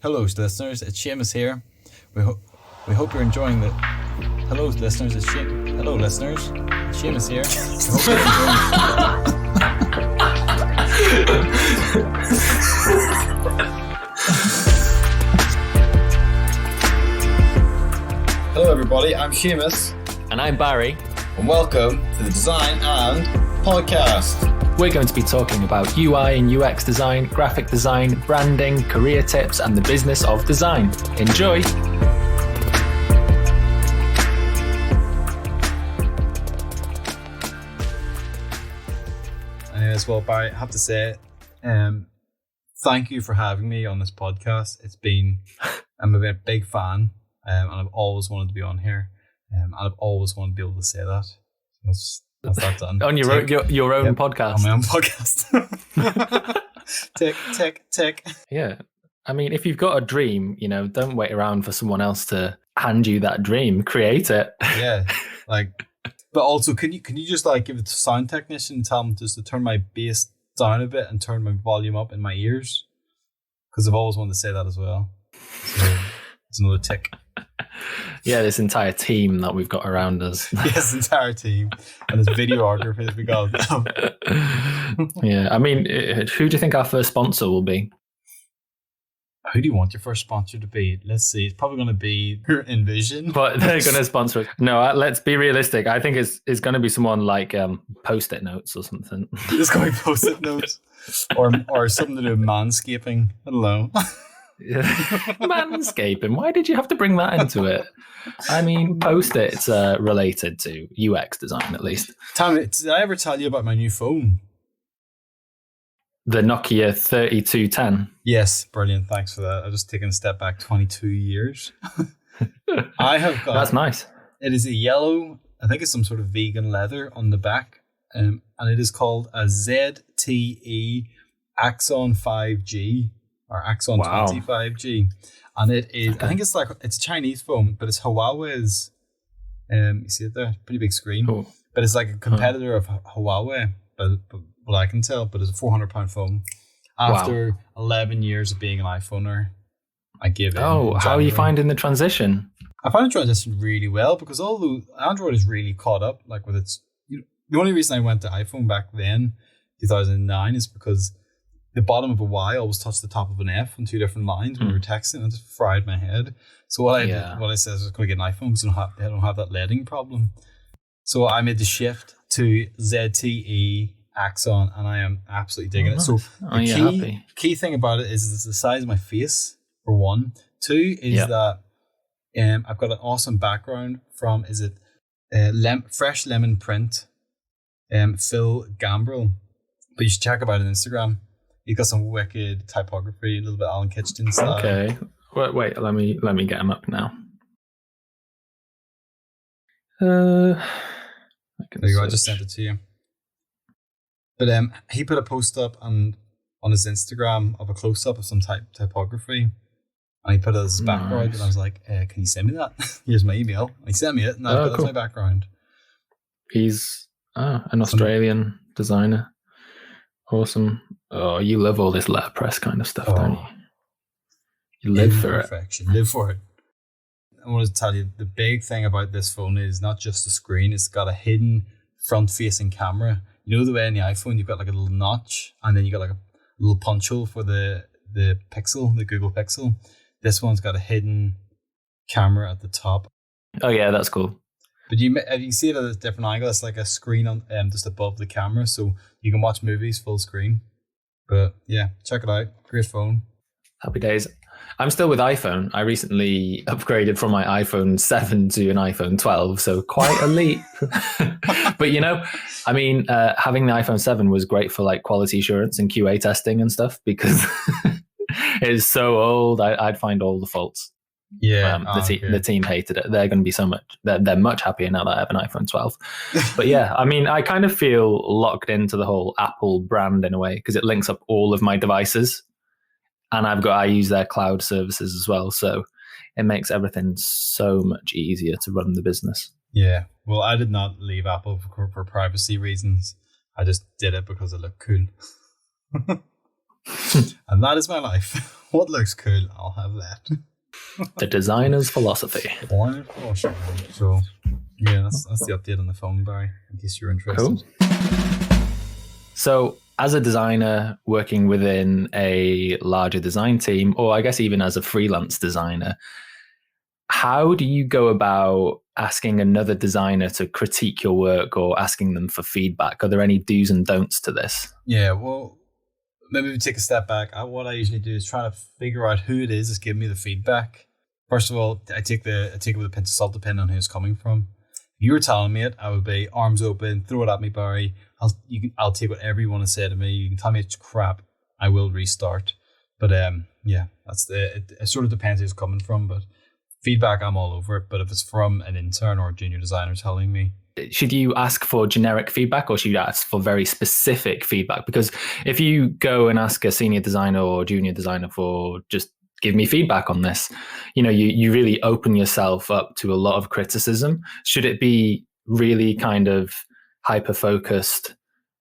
Hello, listeners. It's Seamus here. We hope you're enjoying the. Hello, listeners. It's Seamus. Hello, listeners. It's Seamus here. We hope you're enjoying. Hello, everybody. I'm Seamus. And I'm Barry. And welcome to the Design and Podcast. We're going to be talking about UI and UX design, graphic design, branding, career tips, and the business of design. Enjoy! Anyways, well, Barry, I have to say, thank you for having me on this podcast. I'm a big fan, and I've always wanted to be on here, and I've always wanted to be able to say that. That's that done. On your own podcast. On my own podcast. Tick. Yeah. I mean, if you've got a dream, don't wait around for someone else to hand you that dream. Create it. Yeah. But also, can you just give it to sound technician and tell them just to turn my bass down a bit and turn my volume up in my ears? Because I've always wanted to say that as well. So it's another tick. Yeah, this entire team that we've got around us. Yes, entire team. And this videographer that we got. Yeah, I mean, who do you think our first sponsor will be? Who do you want your first sponsor to be? Let's see. It's probably going to be Envision. But they're going to sponsor us. No, let's be realistic. I think it's going to be someone like Post-it Notes or something. It's going to be Post-it Notes. Or something to do with manscaping. I don't know. Manscaping. Why did you have to bring that into it? I mean, Post-it's related to UX design, at least. Tommy, did I ever tell you about my new phone? The Nokia 3210. Yes, brilliant. Thanks for that. I've just taken a step back 22 years. I have got... That's nice. It is a yellow, I think it's some sort of vegan leather on the back. And it is called a ZTE Axon 5G. Or Axon 20 5G, and it is. Okay. I think it's a Chinese phone, but it's Huawei's. You see it there, pretty big screen. Cool. But it's like a competitor of Huawei, but what I can tell. But it's a £400 phone. After 11 years of being an iPhoner, I give it. Oh, how are you finding the transition? I find the transition really well because although Android is really caught up, with its. The only reason I went to iPhone back then, 2009, is because the bottom of a Y always touched the top of an F on two different lines when we were texting, and it just fried my head. So what I said is I was going to get an iPhone because I don't have that leading problem. So I made the shift to ZTE Axon, and I am absolutely digging it. So the key thing about it is it's the size of my face, for one. Two is that I've got an awesome background from, Fresh Lemon Print, Phil Gambrill. But you should check about it on Instagram. He's got some wicked typography, a little bit Alan Kitchen style. Okay. Wait, let me get him up now. There you go, I just sent it to you. But he put a post up on his Instagram of a close-up of some typography. And he put it as his background, and I was like, can you send me that? Here's my email. And he sent me it, and I've got my background. He's an Australian designer. Awesome. Oh, you love all this letterpress kind of stuff, don't you? You live for it. Live for it. I want to tell you, the big thing about this phone is not just the screen, it's got a hidden front-facing camera. You know the way in the iPhone, you've got a little notch, and then you got a little punch hole for the Pixel, the Google Pixel. This one's got a hidden camera at the top. Oh yeah, that's cool. But you see it at a different angle. It's like a screen on just above the camera, so you can watch movies full screen. But yeah, check it out. Great phone. Happy days. I'm still with iPhone. I recently upgraded from my iPhone 7 to an iPhone 12, so quite a leap. But having the iPhone 7 was great for quality assurance and QA testing and stuff because it is so old. I'd find all the faults. Yeah, the team hated it. They're going to be they're much happier now that I have an iPhone 12. But yeah, I kind of feel locked into the whole Apple brand in a way because it links up all of my devices, and I use their cloud services as well. So it makes everything so much easier to run the business. Yeah, well, I did not leave Apple for privacy reasons. I just did it because it looked cool. And that is my life. what looks cool, I'll have that. The designer's philosophy. So yeah, that's the update on the phone, Barry, in case you're interested. Cool. So as a designer working within a larger design team, or I guess even as a freelance designer, how do you go about asking another designer to critique your work or asking them for feedback? Are there any do's and don'ts to this? Yeah, well, maybe we take a step back. What I usually do is try to figure out who it is that's giving me the feedback. First of all, I take it with a pinch of salt, depending on who it's coming from. If you were telling me it, I would be arms open, throw it at me, Barry. I'll take whatever you want to say to me. You can tell me it's crap, I will restart. But yeah, it sort of depends who it's coming from. But feedback, I'm all over it. But if it's from an intern or a junior designer telling me, should you ask for generic feedback or should you ask for very specific feedback? Because if you go and ask a senior designer or junior designer for just give me feedback on this, you really open yourself up to a lot of criticism. Should it be really kind of hyper focused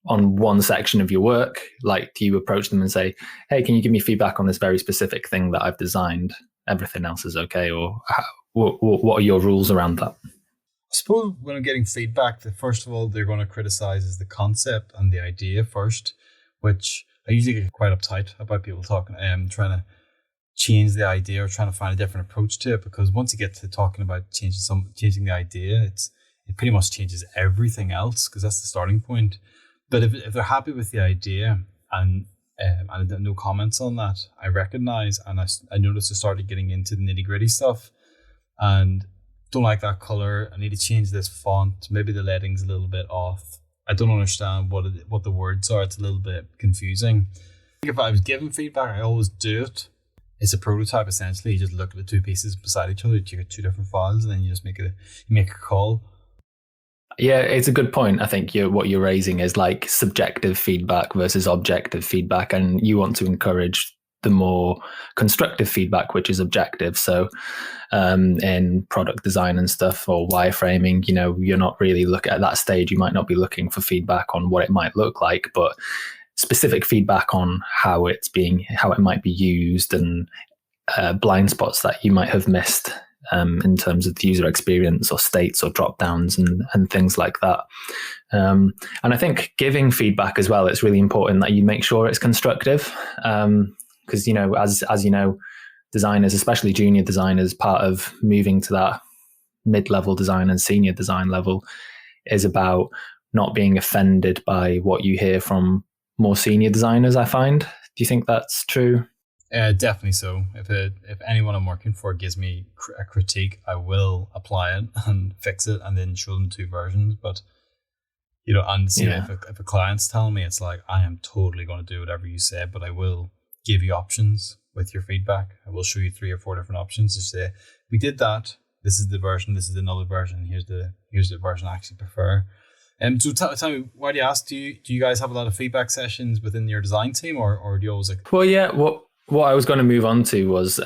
on one section of your work? Like, do you approach them and say, hey, can you give me feedback on this very specific thing that I've designed? Everything else is okay. Or what are your rules around that? I suppose when I'm getting feedback, first of all, they're going to criticize is the concept and the idea first, which I usually get quite uptight about people talking, trying to change the idea or trying to find a different approach to it. Because once you get to talking about changing the idea, it pretty much changes everything else because that's the starting point. But if they're happy with the idea and no comments on that, I recognize and I noticed I started getting into the nitty gritty stuff and don't like that color. I need to change this font. Maybe the letting's a little bit off. I don't understand what the words are. It's a little bit confusing. If I was given feedback, I always do it. It's a prototype essentially. You just look at the two pieces beside each other. You get two different files, and then you just make a call. Yeah, it's a good point. I think what you're raising is like subjective feedback versus objective feedback, and you want to encourage the more constructive feedback, which is objective. So in product design and stuff or wireframing, you're not really looking at that stage. You might not be looking for feedback on what it might look like, but specific feedback on how it might be used and blind spots that you might have missed in terms of the user experience or states or drop downs and things like that. And I think giving feedback as well, it's really important that you make sure it's constructive. Because, as you know, designers, especially junior designers, part of moving to that mid-level design and senior design level is about not being offended by what you hear from more senior designers, I find. Do you think that's true? Definitely so. If anyone I'm working for gives me a critique, I will apply it and fix it and then show them two versions. But, if a client's telling me, it's like, I am totally going to do whatever you say, but I will give you options with your feedback. I will show you 3 or 4 different options to say, we did that. This is the version. This is another version. Here's the version I actually prefer. So tell me, why do you ask? Do you guys have a lot of feedback sessions within your design team, or do you always like? Well, yeah. What I was going to move on to was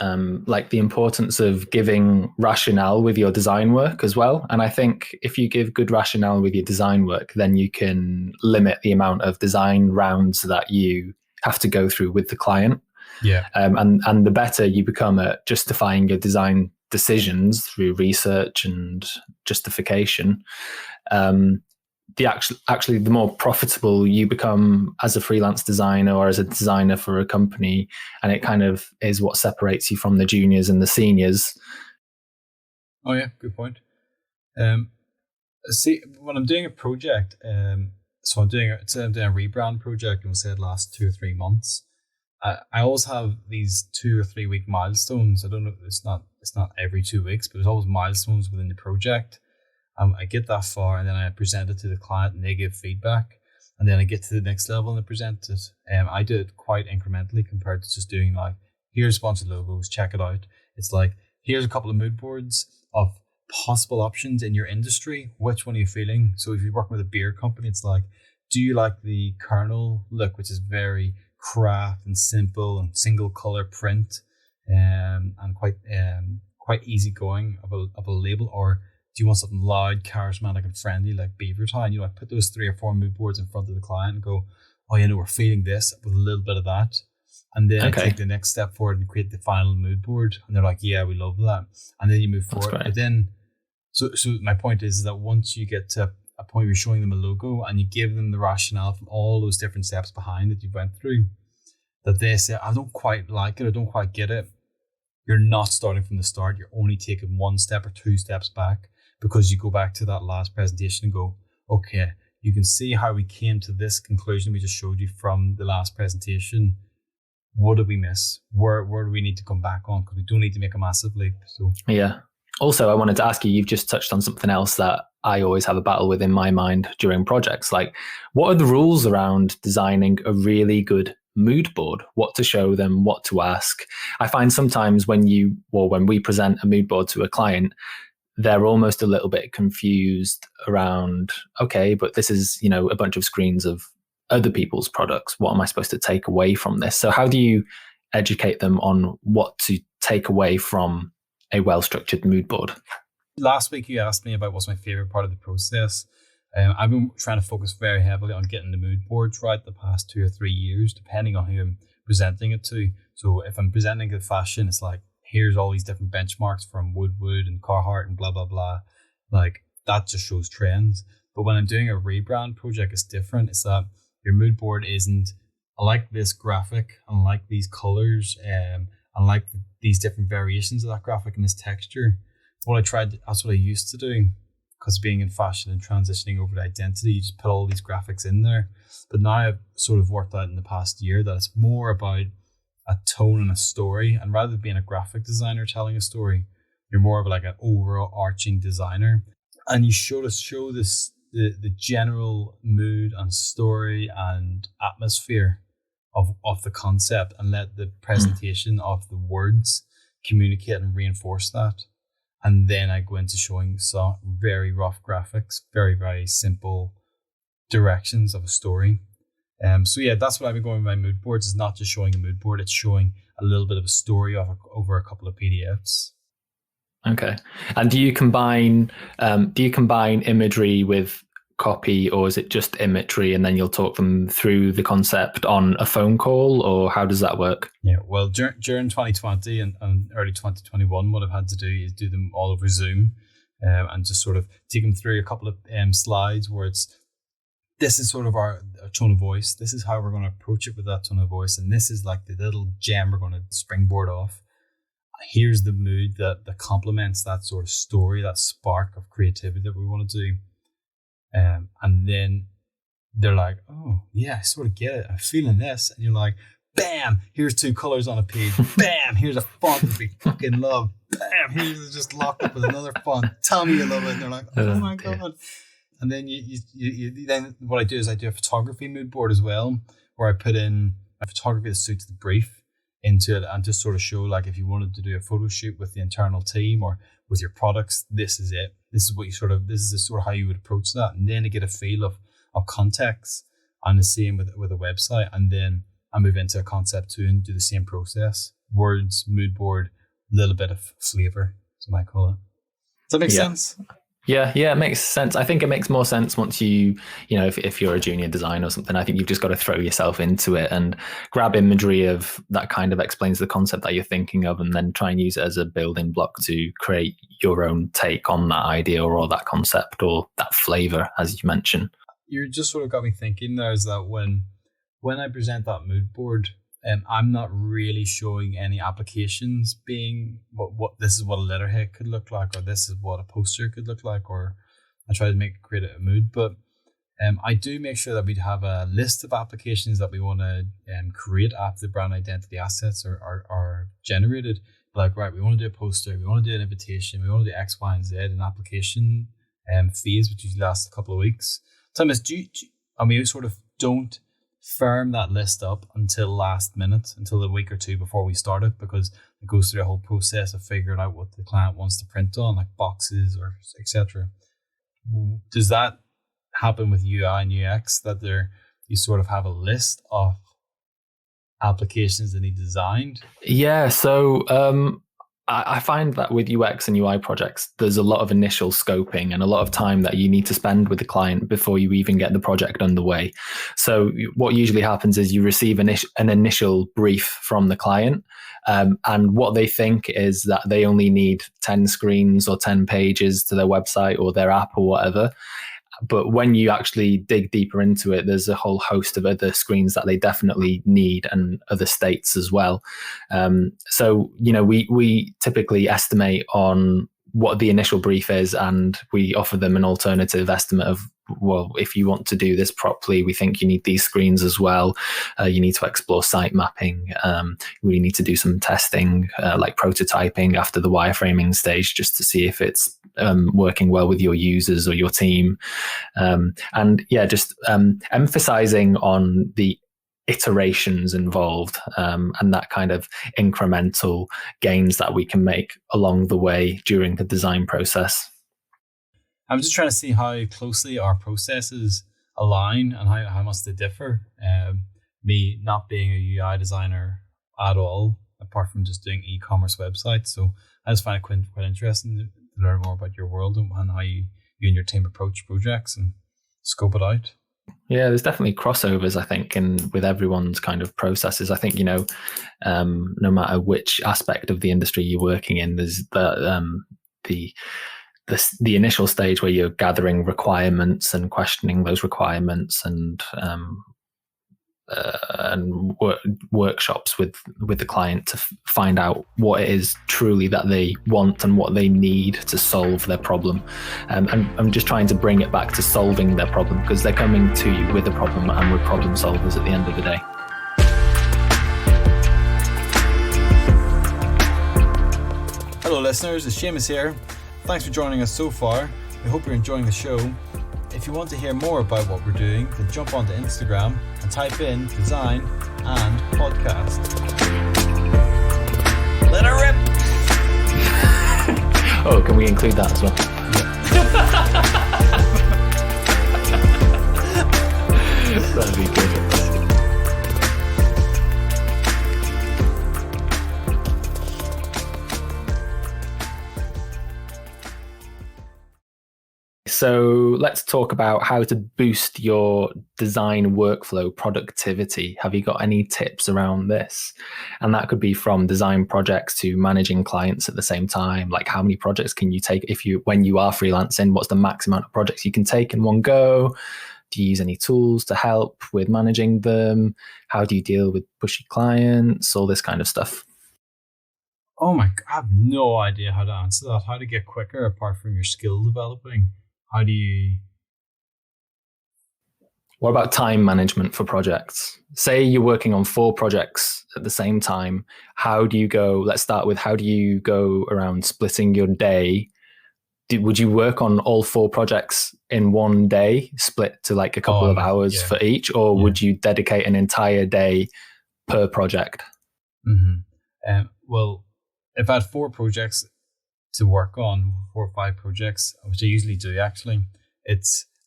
like the importance of giving rationale with your design work as well. And I think if you give good rationale with your design work, then you can limit the amount of design rounds that you have to go through with the client. Yeah. And the better you become at justifying your design decisions through research and justification, the more profitable you become as a freelance designer or as a designer for a company, and it kind of is what separates you from the juniors and the seniors. Oh yeah, good point. See, when I'm doing a project, so I'm doing a rebrand project, and we'll say it lasts 2 or 3 months. I always have these 2 or 3 week milestones. I don't know, it's not every 2 weeks, but there's always milestones within the project. I get that far, and then I present it to the client, and they give feedback, and then I get to the next level and I present it. I do it quite incrementally compared to just doing like, here's a bunch of logos, check it out. It's like, here's a couple of mood boards of possible options in your industry. Which one are you feeling? So if you're working with a beer company, it's like, do you like the kernel look, which is very craft and simple and single color print, and quite easygoing of a label, or do you want something loud, charismatic, and friendly like Beavertown? I put those 3 or 4 mood boards in front of the client and go, oh, we're feeling this with a little bit of that. And then I Okay. take the next step forward and create the final mood board. And they're like, yeah, we love that. And then you move That's forward. great. But then, so my point is that once you get to a point where you're showing them a logo and you give them the rationale from all those different steps behind it you went through, that they say, I don't quite like it, I don't quite get it. You're not starting from the start. You're only taking one step or two steps back, because you go back to that last presentation and go, okay, you can see how we came to this conclusion we just showed you from the last presentation. What did we miss? Where do we need to come back on? Because we don't need to make a massive leap. So Yeah. Also, I wanted to ask you, you've just touched on something else that I always have a battle with in my mind during projects. Like, what are the rules around designing a really good mood board? What to show them, what to ask? I find sometimes when we present a mood board to a client, they're almost a little bit confused around, okay, but this is, a bunch of screens of other people's products. What am I supposed to take away from this? So how do you educate them on what to take away from a well-structured mood board? last week you asked me about what's my favorite part of the process. I've been trying to focus very heavily on getting the mood boards right the past 2 or 3 years, depending on who I'm presenting it to. So if I'm presenting it fashion, it's like, here's all these different benchmarks from Woodwood and Carhartt and blah, blah, blah. Like, that just shows trends. But when I'm doing a rebrand project, it's different. It's that your mood board isn't, I like this graphic, I like these colors, I like these different variations of that graphic and this texture. That's what I used to do, because being in fashion and transitioning over to identity, you just put all these graphics in there. But now I've sort of worked out in the past year that it's more about a tone and a story. And rather than being a graphic designer telling a story, you're more of like an overall arching designer. And you show this the general mood and story and atmosphere of the concept, and let the presentation of the words communicate and reinforce that. And then I go into showing some very rough graphics, very, very simple directions of a story. So yeah, that's what I've been going with my mood boards. Is not just showing a mood board, it's showing a little bit of a story over a couple of PDFs. Okay. And do you combine imagery with copy, or is it just imagery and then you'll talk them through the concept on a phone call, or how does that work? Yeah, well, during 2020 and early 2021, what I've had to do is do them all over Zoom, and just sort of take them through a couple of slides where this is sort of our tone of voice. This is how we're going to approach it with that tone of voice. And this is like the little gem we're going to springboard off. Here's the mood that complements that sort of story, that spark of creativity that we want to do. And then they're like, oh, yeah, I sort of get it. I'm feeling this. And you're like, bam, here's 2 colors on a page. Bam, here's a font that we fucking love. Bam, here's just locked up with another font. Tell me you love it. And they're like, oh my God. And then then what I do is I do a photography mood board as well, where I put in a photography that suits the brief into it, and just sort of show, like, if you wanted to do a photo shoot with the internal team or with your products, this is it. This is sort of how you would approach that. And then to get a feel of context. And the same with a website. And then I move into a concept 2 and do the same process. Words, mood board, a little bit of flavor, that's what I call it. Does that make sense? Yeah, it makes sense. I think it makes more sense once if you're a junior designer or something. I think you've just got to throw yourself into it and grab imagery of that kind of explains the concept that you're thinking of, and then try and use it as a building block to create your own take on that idea or that concept or that flavor, as you mentioned. You just sort of got me thinking there, is that when I present that mood board, I'm not really showing any applications being what this is what a letterhead could look like, or this is what a poster could look like, or I try to create a mood. But I do make sure that we have a list of applications that we want to create after the brand identity assets are generated. Like, right, we want to do a poster, we want to do an invitation, we want to do X, Y, and Z, an application phase, which usually lasts a couple of weeks. Thomas, we sort of don't firm that list up until last minute, until a week or 2 before we start it, because it goes through a whole process of figuring out what the client wants to print on, like boxes or etc. Does that happen with UI and UX, that you sort of have a list of applications that need designed? Yeah, so I find that with UX and UI projects, there's a lot of initial scoping and a lot of time that you need to spend with the client before you even get the project underway. So what usually happens is you receive an initial brief from the client, and what they think is that they only need 10 screens or 10 pages to their website or their app or whatever. But when you actually dig deeper into it, there's a whole host of other screens that they definitely need, and other states as well. So, we typically estimate on what the initial brief is, and we offer them an alternative estimate of, well, if you want to do this properly, we think you need these screens as well. You need to explore site mapping. We need to do some testing, like prototyping after the wireframing stage, just to see if it's working well with your users or your team. Just emphasizing on the iterations involved, and that kind of incremental gains that we can make along the way during the design process. I'm just trying to see how closely our processes align and how much they differ. Me not being a UI designer at all, apart from just doing e-commerce websites. So I just find it quite interesting to learn more about your world and how you and your team approach projects and scope it out. Yeah, there's definitely crossovers, I think, with everyone's kind of processes. I think, no matter which aspect of the industry you're working in, there's the initial stage where you're gathering requirements and questioning those requirements, and workshops with the client to find out what it is truly that they want and what they need to solve their problem. And I'm just trying to bring it back to solving their problem, because they're coming to you with a problem, and we're problem solvers at the end of the day. Hello listeners, it's Seamus here. Thanks for joining us so far. We hope you're enjoying the show. If you want to hear more about what we're doing, then jump onto Instagram and type in design and podcast. Let her rip! Oh, can we include that as well? Yeah. That'd be good. So let's talk about how to boost your design workflow productivity. Have you got any tips around this? And that could be from design projects to managing clients at the same time. Like, how many projects can you take when you are freelancing? What's the max amount of projects you can take in one go? Do you use any tools to help with managing them? How do you deal with pushy clients? All this kind of stuff. Oh my God, I have no idea how to answer that. How to get quicker apart from your skill developing. How do you... What about time management for projects? Say you're working on 4 projects at the same time. How do you go? Let's start with, how do you go around splitting your day? Would you work on all 4 projects in one day, split to like a couple of hours for each? Or would you dedicate an entire day per project? Mm-hmm. Well, if I had 4 projects to work on, 4 or 5 projects, which I usually do actually,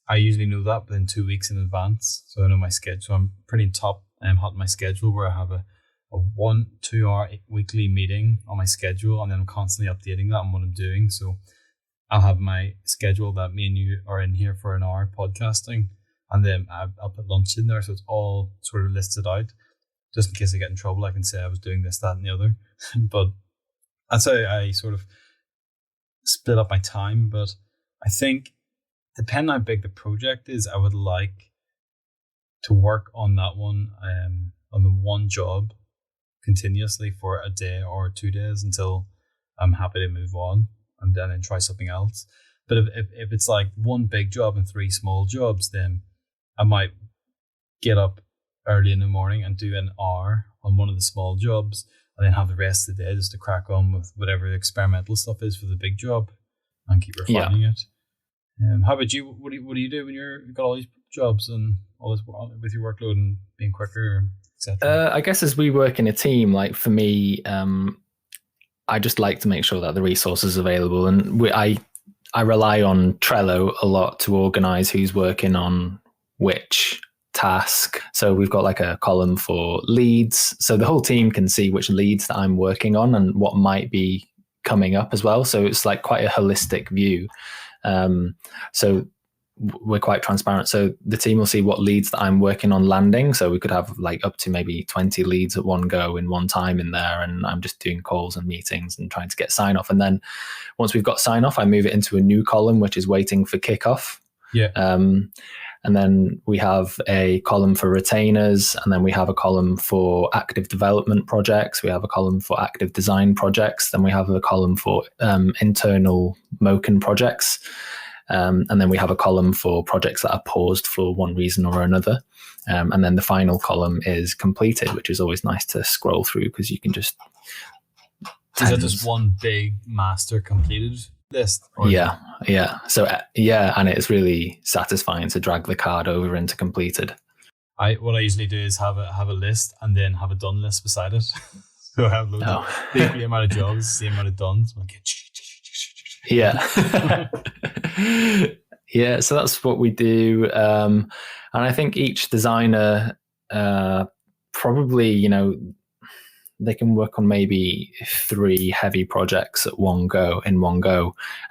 I usually know that within 2 weeks in advance, so I know my schedule. I'm pretty hot in my schedule, where I have a 1-2 hour weekly meeting on my schedule, and then I'm constantly updating that on what I'm doing. So I'll have my schedule that me and you are in here for an hour podcasting, and then I'll put lunch in there, so it's all sort of listed out, just in case I get in trouble. I can say I was doing this, that, and the other. But that's how I sort of split up my time. But I think, depending how big the project is, I would like to work on that one, on the one job continuously for a day or 2 days until I'm happy to move on, and then try something else. But if it's like one big job and 3 small jobs, then I might get up early in the morning and do an hour on one of the small jobs, and then have the rest of the day just to crack on with whatever the experimental stuff is for the big job and keep refining it. How about you? What do you do when you've got all these jobs and all this with your workload and being quicker, etc.? I guess as we work in a team, like for me, I just like to make sure that the resources are available, and I rely on Trello a lot to organize who's working on which task. So we've got like a column for leads, so the whole team can see which leads that I'm working on and what might be coming up as well. So it's like quite a holistic view. So we're quite transparent. So the team will see what leads that I'm working on landing. So we could have like up to maybe 20 leads at one go in one time in there. And I'm just doing calls and meetings and trying to get sign off. And then once we've got sign off, I move it into a new column, which is waiting for kickoff. Yeah. And then we have a column for retainers, and then we have a column for active development projects. We have a column for active design projects. Then we have a column for internal Moken projects. And then we have a column for projects that are paused for one reason or another. And then the final column is completed, which is always nice to scroll through because you can just... Is that just one big master completed list? Yeah. So, and it's really satisfying to drag the card over into completed. What I usually do is have a list and then have a done list beside it. So I have loads of the amount of jobs, the amount of done. So yeah. Yeah, so that's what we do. And I think each designer probably, they can work on maybe 3 heavy projects in one go,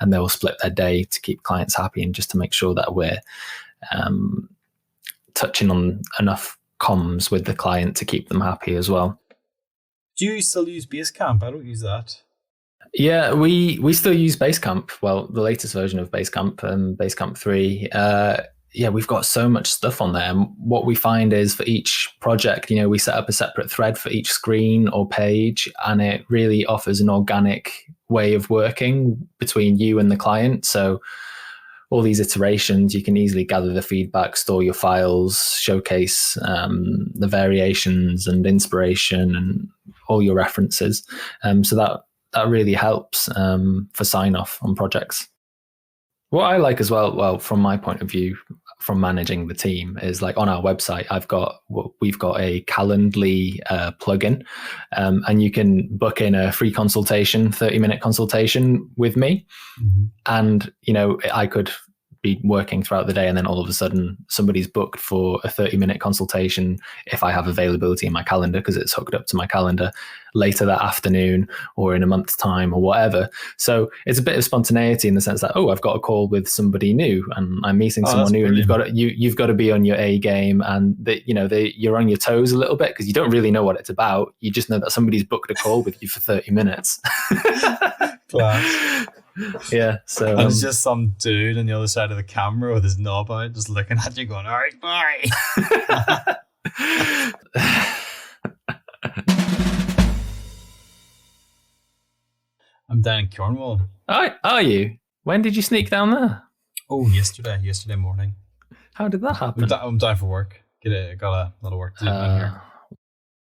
and they'll split their day to keep clients happy and just to make sure that we're touching on enough comms with the client to keep them happy as well. Do you still use Basecamp? I don't use that. Yeah, we still use Basecamp. Well, the latest version of Basecamp, Basecamp 3. We've got so much stuff on there. And what we find is for each project, we set up a separate thread for each screen or page, and it really offers an organic way of working between you and the client. So all these iterations, you can easily gather the feedback, store your files, showcase the variations and inspiration and all your references. So that really helps for sign-off on projects. What I like as well, from my point of view, from managing the team, is like on our website, we've got a Calendly plugin, and you can book in a free consultation, 30-minute consultation with me. Mm-hmm. And, I could be working throughout the day and then all of a sudden somebody's booked for a 30-minute consultation if I have availability in my calendar because it's hooked up to my calendar later that afternoon or in a month's time or whatever. So it's a bit of spontaneity in the sense that, I've got a call with somebody new and I'm meeting someone new, brilliant. And you've got to be on your A game, and you're on your toes a little bit because you don't really know what it's about. You just know that somebody's booked a call with you for 30 minutes. Class. Yeah, so and it's just some dude on the other side of the camera with his knob out, just looking at you, going, "All right, bye." I'm down in Cornwall. Are you? When did you sneak down there? Oh, yesterday morning. How did that happen? I'm down for work. Got a lot of work to do down here.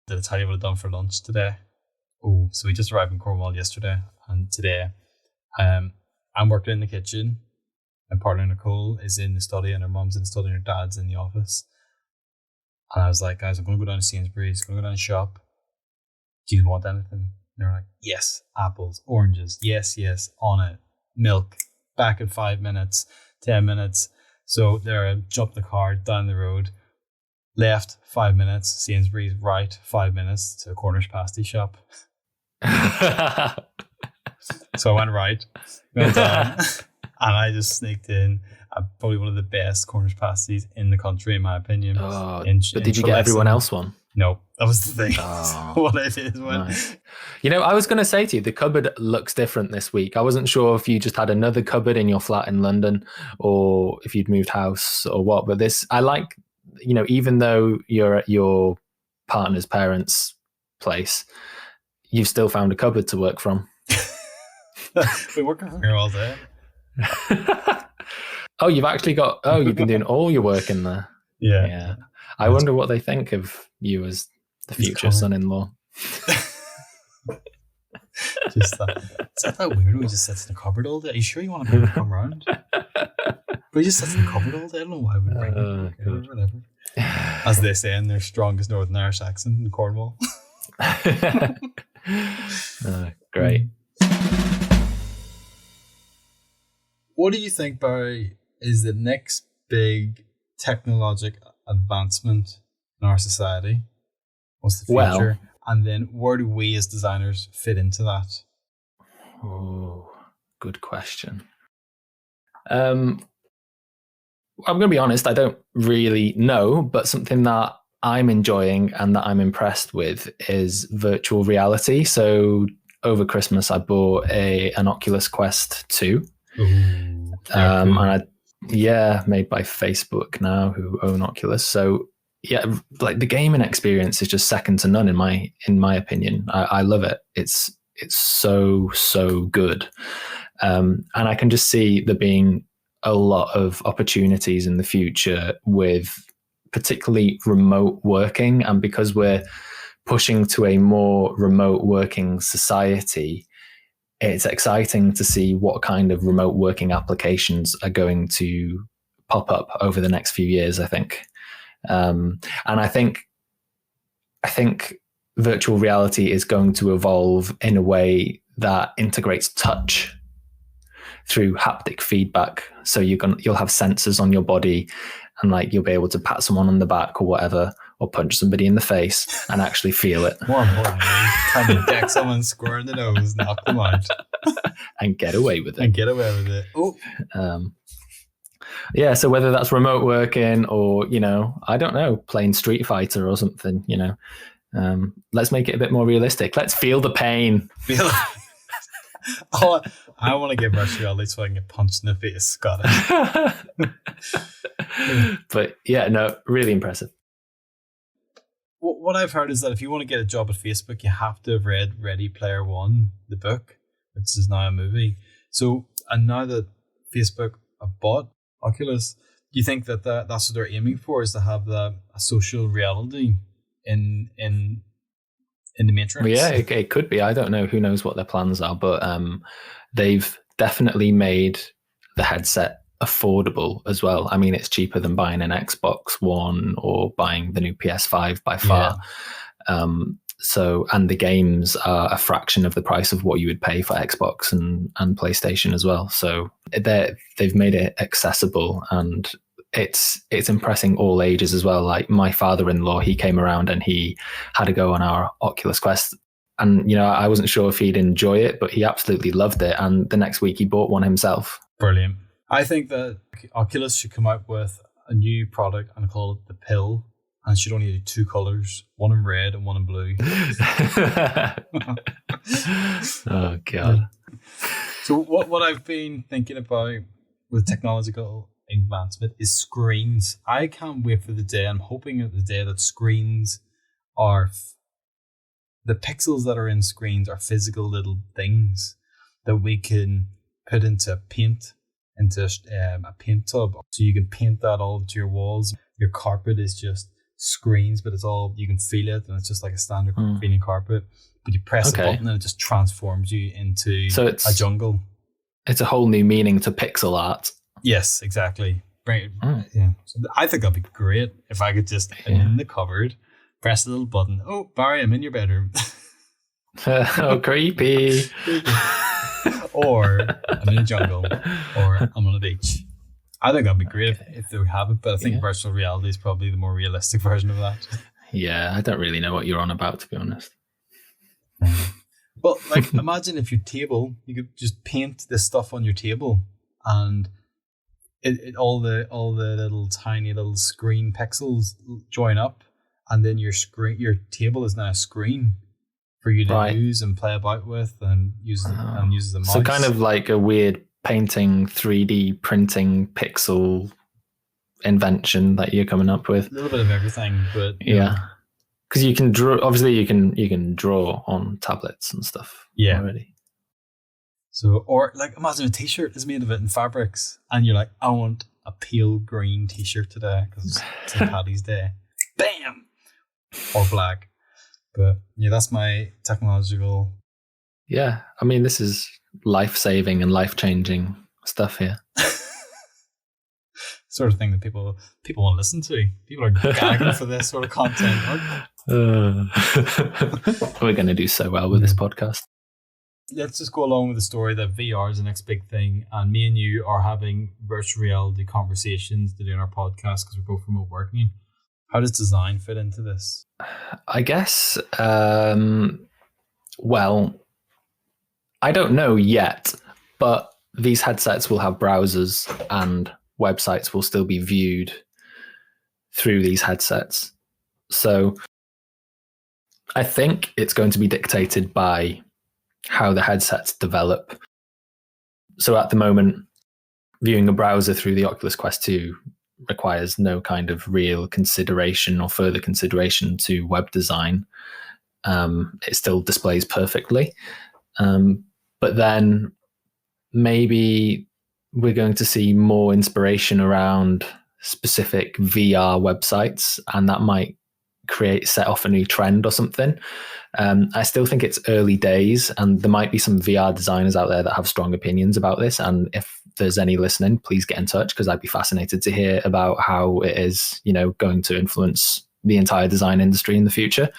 Did I tell you what I've done for lunch today? Oh, so we just arrived in Cornwall yesterday, and today. I'm working in the kitchen. My partner Nicole is in the study, and her mum's in the study, and her dad's in the office. And I was like, guys, I'm going to go down to Sainsbury's, going to go down and shop. Do you want anything? And they're like, yes, apples, oranges, yes, on it, milk, back in 5 minutes, 10 minutes. So there, I jumped the car down the road, left 5 minutes, Sainsbury's, right 5 minutes to a Cornish pasty shop. So I went right, went down, and I just sneaked in. Probably one of the best Cornish pasties in the country, in my opinion. But did you get everyone else one? No, that was the thing. So what I did was, nice. I was going to say to you, the cupboard looks different this week. I wasn't sure if you just had another cupboard in your flat in London, or if you'd moved house or what. But this, I like, even though you're at your partner's parents' place, you've still found a cupboard to work from. Been working from here all day. You've been doing all your work in there. Yeah. I wonder what they think of you as the future son-in-law. Just that. Is that weird? He just sits in the cupboard all day. Are you sure you want to come around? But he just sits in the cupboard all day. I don't know why I would bring him or whatever. As they say in their strongest Northern Irish accent in Cornwall. Great. What do you think, Barry, is the next big technological advancement in our society? What's the future? And then where do we as designers fit into that? Oh, good question. I'm going to be honest, I don't really know, but something that I'm enjoying and that I'm impressed with is virtual reality. So over Christmas, I bought an Oculus Quest 2. Ooh, cool. And made by Facebook now, who own Oculus. So yeah, like the gaming experience is just second to none in my opinion. I love it. It's so good. And I can just see there being a lot of opportunities in the future with particularly remote working. And because we're pushing to a more remote working society, it's exciting to see what kind of remote working applications are going to pop up over the next few years, I think. And I think virtual reality is going to evolve in a way that integrates touch through haptic feedback. So you'll have sensors on your body, and like you'll be able to pat someone on the back or whatever, or punch somebody in the face and actually feel it. More importantly, time to deck someone square in the nose, knock them out, and get away with it. Oh. Yeah, so whether that's remote working or, I don't know, playing Street Fighter or something, let's make it a bit more realistic. Let's feel the pain. Oh, I want to get virtual reality so I can get punched in the face. Got it. But yeah, no, really impressive. What I've heard is that if you want to get a job at Facebook, you have to have read Ready Player One, the book, which is now a movie. So, and now that Facebook have bought Oculus, do you think that that's what they're aiming for, is to have a social reality in the Matrix? Well, yeah, it could be. I don't know. Who knows what their plans are, but they've definitely made the headset affordable as well. I mean, it's cheaper than buying an Xbox One or buying the new PS5 by far. Yeah. So, and the games are a fraction of the price of what you would pay for Xbox and PlayStation as well. So they've made it accessible, and it's impressing all ages as well. Like my father-in-law, he came around and he had a go on our Oculus Quest, and I wasn't sure if he'd enjoy it, but he absolutely loved it. And the next week he bought one himself. Brilliant. I think that Oculus should come out with a new product and call it the Pill. And it should only do 2 colors, one in red and one in blue. Oh, God. So what I've been thinking about with technological advancement is screens. I can't wait for the day. I'm hoping at the day that screens are... the pixels that are in screens are physical little things that we can put into paint, into a paint tub. So you can paint that all to your walls. Your carpet is just screens, but it's all, you can feel it, and it's just like a standard feeling carpet, but you press a button and it just transforms you into a jungle. It's a whole new meaning to pixel art. Yes, exactly. Yeah. So I think that'd be great if I could just in the cupboard press a little button. Oh, Barry, I'm in your bedroom. Oh, creepy. Or I'm in a jungle, or I'm on a beach. I think that'd be great if they would have it, but I think virtual reality is probably the more realistic version of that. Yeah, I don't really know what you're on about, to be honest. Well, like, imagine if your table, you could just paint this stuff on your table, and it all the little tiny little screen pixels join up, and then your table is now a screen for you to use and play about with, and use the mouse. So kind of like a weird painting, 3D printing pixel invention that you're coming up with. A little bit of everything, but yeah, because you can draw. Obviously, you can draw on tablets and stuff. Yeah, already. So, or like, imagine a T-shirt is made of it in fabrics, and you're like, I want a pale green T-shirt today because it's St. Paddy's Day. Bam, or black. But yeah, that's my technological. Yeah, I mean, this is life-saving and life-changing stuff here. Sort of thing that people want to listen to. People are gagging for this sort of content. We're going to do so well with this podcast. Let's just go along with the story that VR is the next big thing, and me and you are having virtual reality conversations to do in our podcast because we're both remote working. How does design fit into this? I guess, well, I don't know yet, but these headsets will have browsers and websites will still be viewed through these headsets. So I think it's going to be dictated by how the headsets develop. So at the moment, viewing a browser through the Oculus Quest 2 requires no kind of real consideration or further consideration to web design. It still displays perfectly. But then maybe we're going to see more inspiration around specific VR websites, and that might set off a new trend or something. I still think it's early days, and there might be some VR designers out there that have strong opinions about this. And if there's any listening, please get in touch, because I'd be fascinated to hear about how it is, going to influence the entire design industry in the future.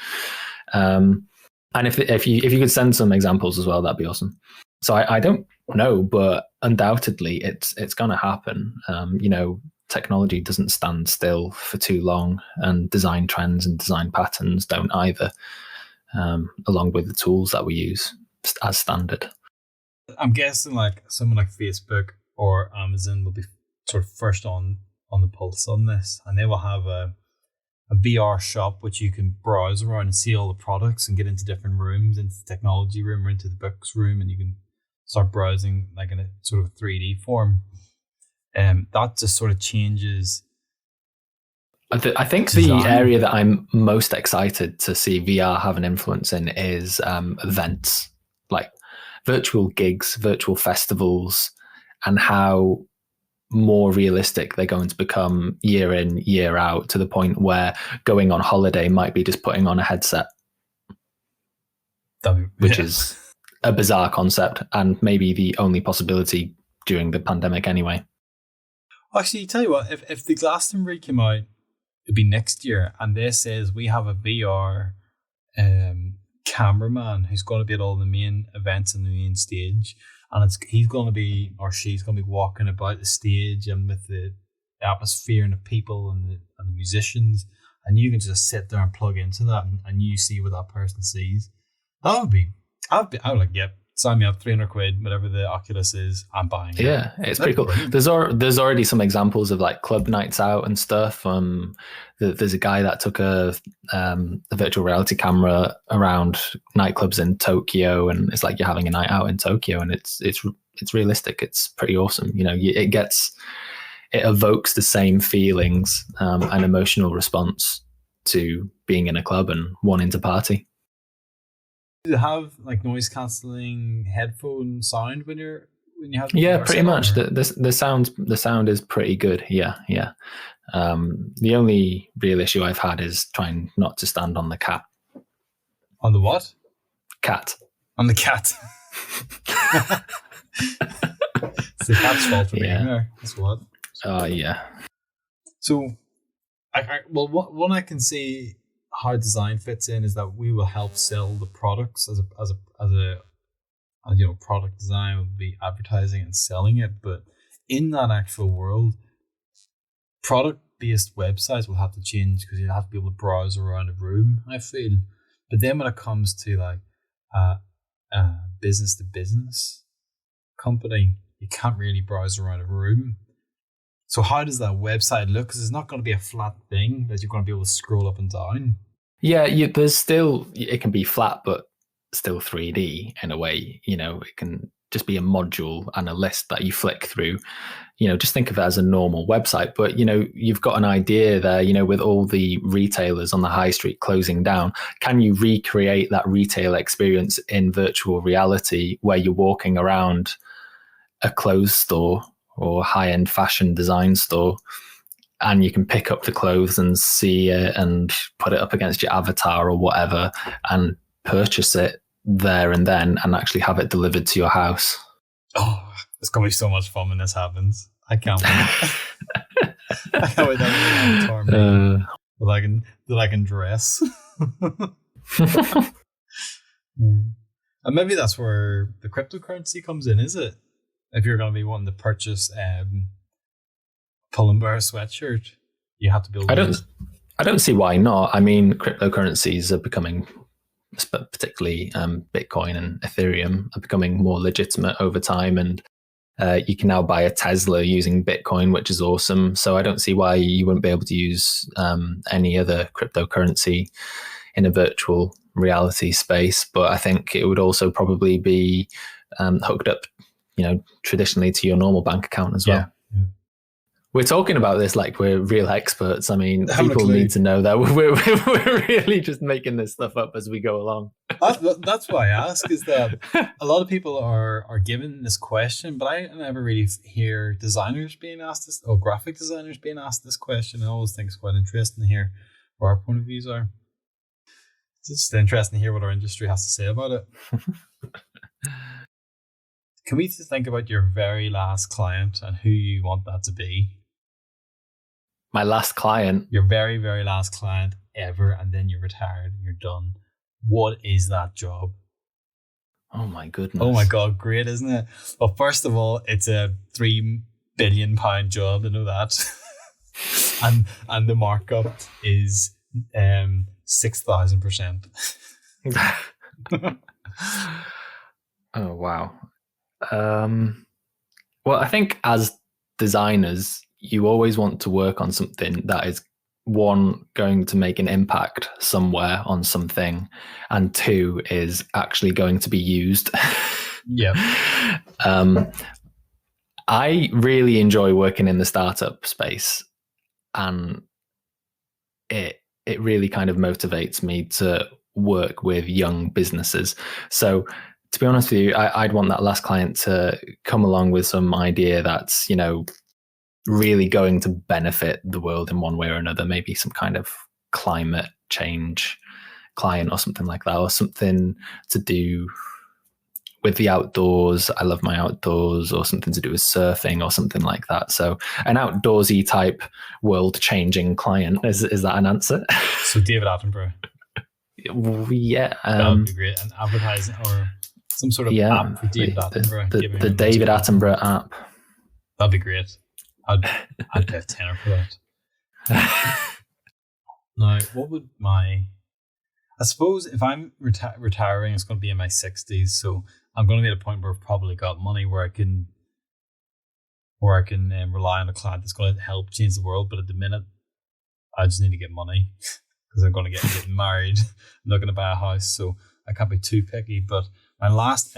And if you could send some examples as well, that'd be awesome. So I don't know, but undoubtedly it's going to happen. Technology doesn't stand still for too long, and design trends and design patterns don't either, along with the tools that we use as standard. I'm guessing like someone like Facebook or Amazon will be sort of first on the pulse on this, and they will have a VR shop which you can browse around and see all the products and get into different rooms, into the technology room or into the books room, and you can start browsing like in a sort of 3D form. That just sort of changes. I think design. The area that I'm most excited to see VR have an influence in is events, like virtual gigs, virtual festivals, and how more realistic they're going to become year in, year out, to the point where going on holiday might be just putting on a headset, which is a bizarre concept and maybe the only possibility during the pandemic anyway. Actually, tell you what, if the Glastonbury came out, it'd be next year, and this says we have a VR cameraman who's going to be at all the main events and the main stage, and he's going to be, or she's going to be walking about the stage and with the atmosphere and the people and the musicians, and you can just sit there and plug into that, and you see what that person sees. I would like, yep. Sign me up, 300 quid, whatever the Oculus is, I'm buying it. Yeah, it's pretty cool. There's already some examples of like club nights out and stuff. There's a guy that took a virtual reality camera around nightclubs in Tokyo, and it's like you're having a night out in Tokyo, and it's realistic. It's pretty awesome. It evokes the same feelings, and emotional response to being in a club and wanting to party. Do you have like noise cancelling headphone sound when you have? Yeah, pretty much. The sound is pretty good. Yeah. The only real issue I've had is trying not to stand on the cat. On the what? Cat. On the cat. It's the cat's fault for being there. That's what. Yeah. So, one I can see how design fits in is that we will help sell the products as a product design will be advertising and selling it, but in that actual world, product based websites will have to change because you have to be able to browse around a room, I feel. But then when it comes to like business to business company, you can't really browse around a room. So how does that website look? Because it's not going to be a flat thing that you're going to be able to scroll up and down. Yeah, there's still, it can be flat, but still 3D in a way. It can just be a module and a list that you flick through. Just think of it as a normal website. But, you've got an idea there, with all the retailers on the high street closing down. Can you recreate that retail experience in virtual reality where you're walking around a clothes store or high-end fashion design store, and you can pick up the clothes and see it and put it up against your avatar or whatever and purchase it there and then and actually have it delivered to your house? Oh, it's going to be so much fun when this happens. I can't wait. I can't wait that avatar that I can dress. And maybe that's where the cryptocurrency comes in, is it? If you're going to be wanting to purchase Pull & Bear sweatshirt, you have to build. I don't see why not. I mean, cryptocurrencies are becoming particularly Bitcoin and Ethereum, are becoming more legitimate over time. And you can now buy a Tesla using Bitcoin, which is awesome. So I don't see why you wouldn't be able to use any other cryptocurrency in a virtual reality space. But I think it would also probably be hooked up, traditionally to your normal bank account as well. Yeah. We're talking about this like we're real experts. I mean, people need to know that we're really just making this stuff up as we go along. That's why I ask, is that a lot of people are given this question, but I never really hear designers being asked this, or graphic designers being asked this question. I always think it's quite interesting to hear what our point of views are. It's just interesting to hear what our industry has to say about it. Can we just think about your very last client and who you want that to be? My last client? Your very, very last client ever, and then you're retired and you're done. What is that job? Oh my goodness. Oh my God, great, isn't it? Well, first of all, it's a £3 billion job, I know that. and the markup is 6,000%. Oh wow. Well, I think as designers, you always want to work on something that is, one, going to make an impact somewhere on something, and two, is actually going to be used. Yeah. I really enjoy working in the startup space, and it really kind of motivates me to work with young businesses. So to be honest with you, I'd want that last client to come along with some idea that's, really going to benefit the world in one way or another, maybe some kind of climate change client or something like that, or something to do with the outdoors. I love my outdoors, or something to do with surfing or something like that. So an outdoorsy type world changing client. Is that an answer? So David Attenborough. Yeah. That would be great. An advertising or some sort of app for David Attenborough. The David Attenborough app. That'd be great. I'd pay a tenner for that. Now, what would I suppose if I'm retiring, it's going to be in my 60s. So I'm going to be at a point where I've probably got money where I can rely on a client that's going to help change the world. But at the minute, I just need to get money because I'm going to get married. I'm not going to buy a house, so I can't be too picky. But if my last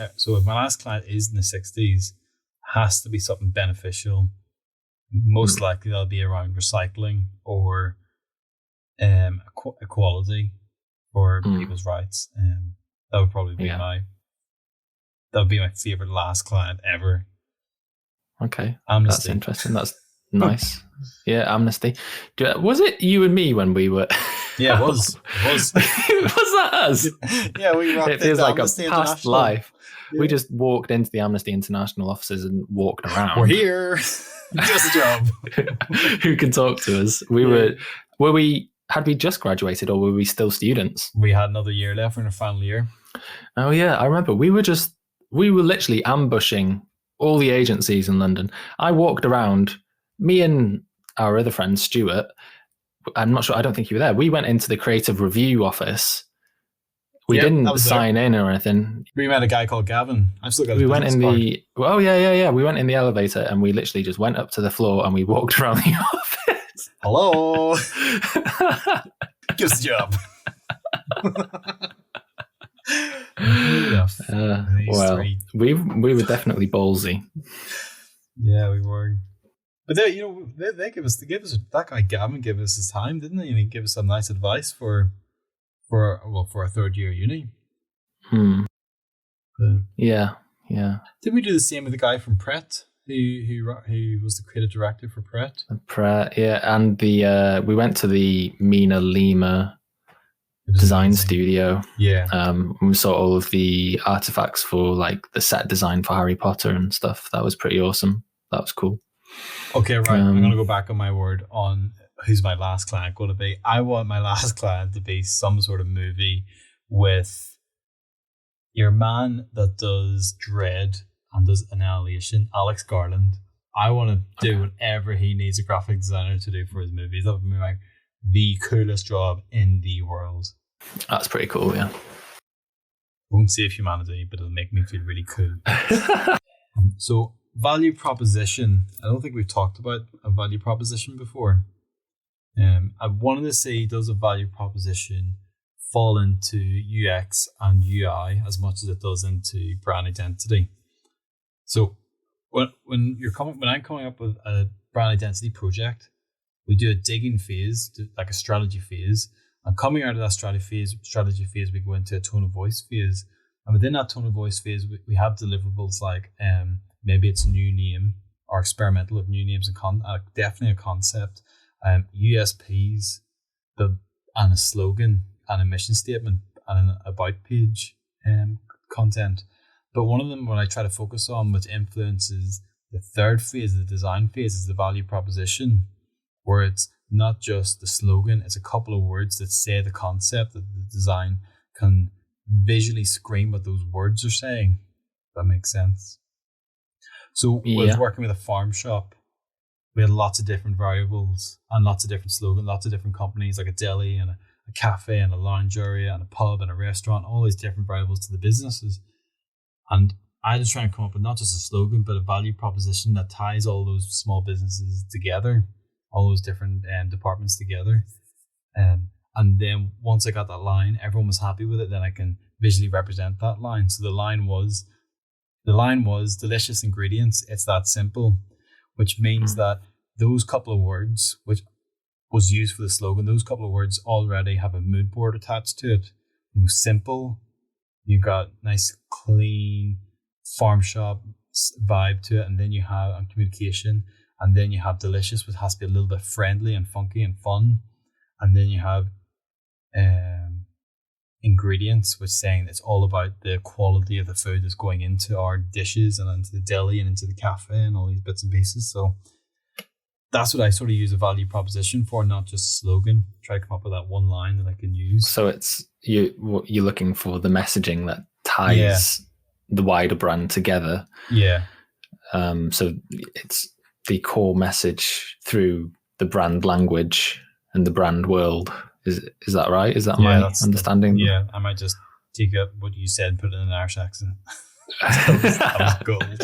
client is in the 60s, has to be something beneficial. Most likely that'll be around recycling or equality for people's rights. That would probably be my favorite last client ever. Okay, Amnesty. That's interesting. That's nice. Yeah, Amnesty. Was it you and me when we were? Yeah, it was. Was that us? Yeah, we rocked. It feels like Amnesty a past life. Yeah. We just walked into the Amnesty International offices and walked around. We're here. Just a job. Who can talk to us? Had we just graduated, or were we still students? We had another year left in our final year. Oh yeah, I remember. We were literally ambushing all the agencies in London. I walked around, me and our other friend Stuart. I'm not sure. I don't think you were there. We went into the creative review office. We didn't sign in or anything. We met a guy called Gavin. I've still got his business card. Oh yeah. We went in the elevator and we literally just went up to the floor and we walked around the office. Hello. Give us a job. Well, we were definitely ballsy. Yeah, we were. But they gave us that guy Gavin gave us his time, didn't he? And he gave us some nice advice for our third year uni. Yeah. Didn't we do the same with the guy from Pret, who was the creative director for Pret? Pret, yeah, and we went to the Mina Lima design studio. Yeah. We saw all of the artifacts for like the set design for Harry Potter and stuff. That was pretty awesome. That was cool. Okay, right. I'm going to go back on my word on who's my last client going to be. I want my last client to be some sort of movie with your man that does Dread and does Annihilation, Alex Garland. I want to do whatever he needs a graphic designer to do for his movies. That would be the coolest job in the world. That's pretty cool, yeah. won't save humanity, but it'll make me feel really cool. So value proposition. I don't think we've talked about a value proposition before. I wanted to say, does a value proposition fall into UX and UI as much as it does into brand identity? So when I'm coming up with a brand identity project, we do a digging phase, like a strategy phase. And coming out of that strategy phase, we go into a tone of voice phase. And within that tone of voice phase, we have deliverables like maybe it's a new name or experimental with new names and definitely a concept, USPs, and a slogan and a mission statement and an about page content. But one of them, what I try to focus on, which influences the third phase, the design phase, is the value proposition, where it's not just the slogan, it's a couple of words that say the concept that the design can visually scream what those words are saying. If that makes sense. So when I was working with a farm shop, we had lots of different variables and lots of different slogans, lots of different companies, like a deli and a cafe and a lounge area and a pub and a restaurant, all these different variables to the businesses. And I had to try and come up with not just a slogan, but a value proposition that ties all those small businesses together, all those different departments together. And then once I got that line, everyone was happy with it. Then I can visually represent that line. So the line was delicious ingredients. It's that simple, which means that those couple of words, which was used for the slogan, those couple of words already have a mood board attached to it. Simple, you got nice, clean farm shop vibe to it, and then you have communication, and then you have delicious, which has to be a little bit friendly and funky and fun, and then you have ingredients, which saying it's all about the quality of the food that's going into our dishes and into the deli and into the cafe and all these bits and pieces. So that's what I sort of use a value proposition for, not just a slogan. Try to come up with that one line that I can use. So it's you're looking for the messaging that ties the wider brand together. Yeah. So it's the core message through the brand language and the brand world. Is that right? Is that my understanding? I might just take up what you said and put it in an Irish accent. that was gold.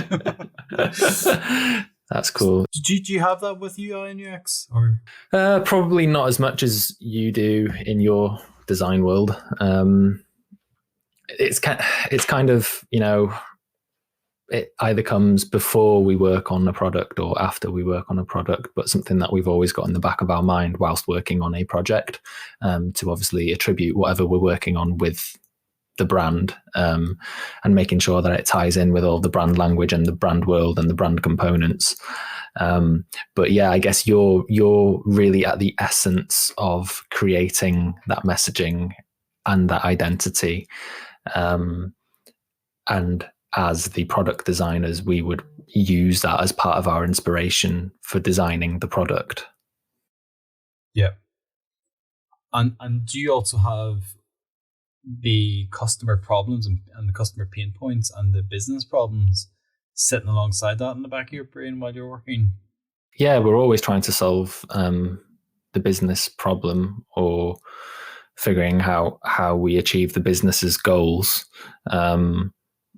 That's cool. Do you have that with UI and UX? Or probably not as much as you do in your design world. It's kind of, it either comes before we work on a product or after we work on a product, but something that we've always got in the back of our mind whilst working on a project, to obviously attribute whatever we're working on with the brand, and making sure that it ties in with all the brand language and the brand world and the brand components. But yeah, I guess you're really at the essence of creating that messaging and that identity. And as the product designers, we would use that as part of our inspiration for designing the product. Yeah. And do you also have the customer problems and the customer pain points and the business problems sitting alongside that in the back of your brain while you're working? Yeah, we're always trying to solve the business problem or figuring how we achieve the business's goals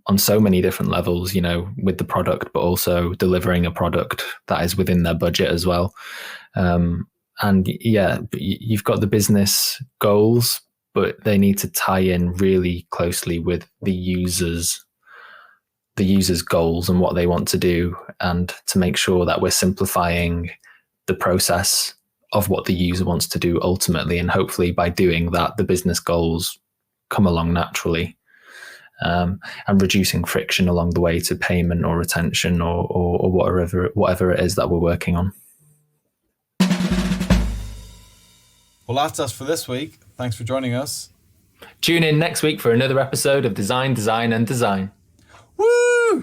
on so many different levels, with the product, but also delivering a product that is within their budget as well. And yeah, you've got the business goals, but they need to tie in really closely with the user's goals and what they want to do, and to make sure that we're simplifying the process of what the user wants to do ultimately. And hopefully by doing that, the business goals come along naturally, and reducing friction along the way to payment or retention or whatever it is that we're working on. Well, that's us for this week. Thanks for joining us. Tune in next week for another episode of Design, Design and Design. Woo!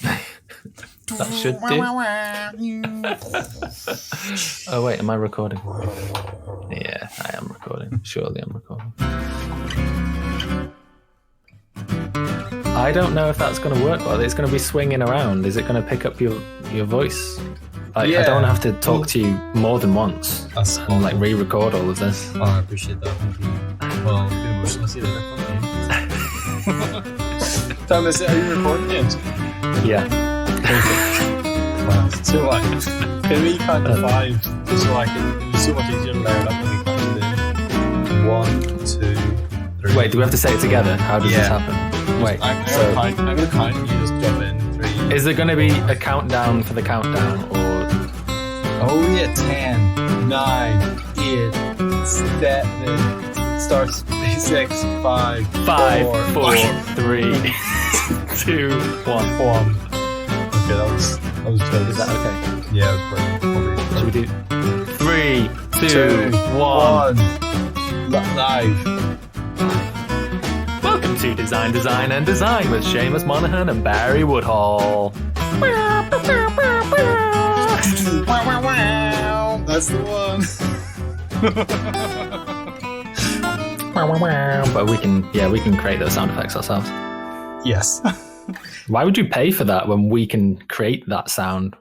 That should do. Oh wait, am I recording? Yeah, I am recording. Surely I'm recording. I don't know if that's going to work well. It's going to be swinging around. Is it going to pick up your voice? I don't have to talk to you more than once. That's and re-record all of this. Oh, I appreciate that. Thank you. Well, good emotional. See you later. Thomas, are you recording it? Yeah. Wow. So what? Can we count to 5 so I can? It's so much easier to layer it up when we count to 1, 2, 3. Wait, do we have to say it together? How does this Yeah. happen? Wait. I'm gonna count. And you just jump in. 3. Is there going to be a countdown for the countdown, or? Oh yeah, 10, 9, 8, 7. Starts 6, 5, 5, 4, 3, 2, 1. Okay, that was close. Is that okay? Yeah, it was pretty. Should we do 3, 2, 1? Live. Welcome to Design and Design with Seamus Monaghan and Barry Woodhall. That's the one. But we can create those sound effects ourselves. Yes. Why would you pay for that when we can create that sound?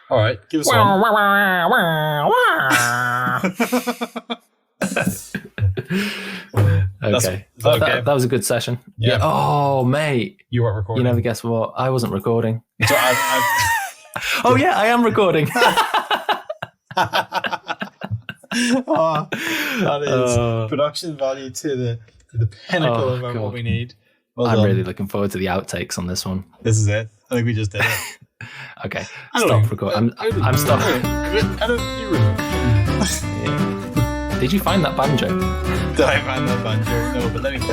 All right, give us one. Okay. Okay. That was a good session. Yeah. Oh, mate. You weren't recording. You never guess what? I wasn't recording. So Oh, yeah, I am recording. Oh, that is production value to the pinnacle of God. what we need. Well I'm done. really looking forward to the outtakes on this one. This is it. I think we just did it. Okay, I don't stop know. recording. I'm stopping. I don't. You remember? Yeah. Did you find that banjo? Did I find that banjo? No, but let me play.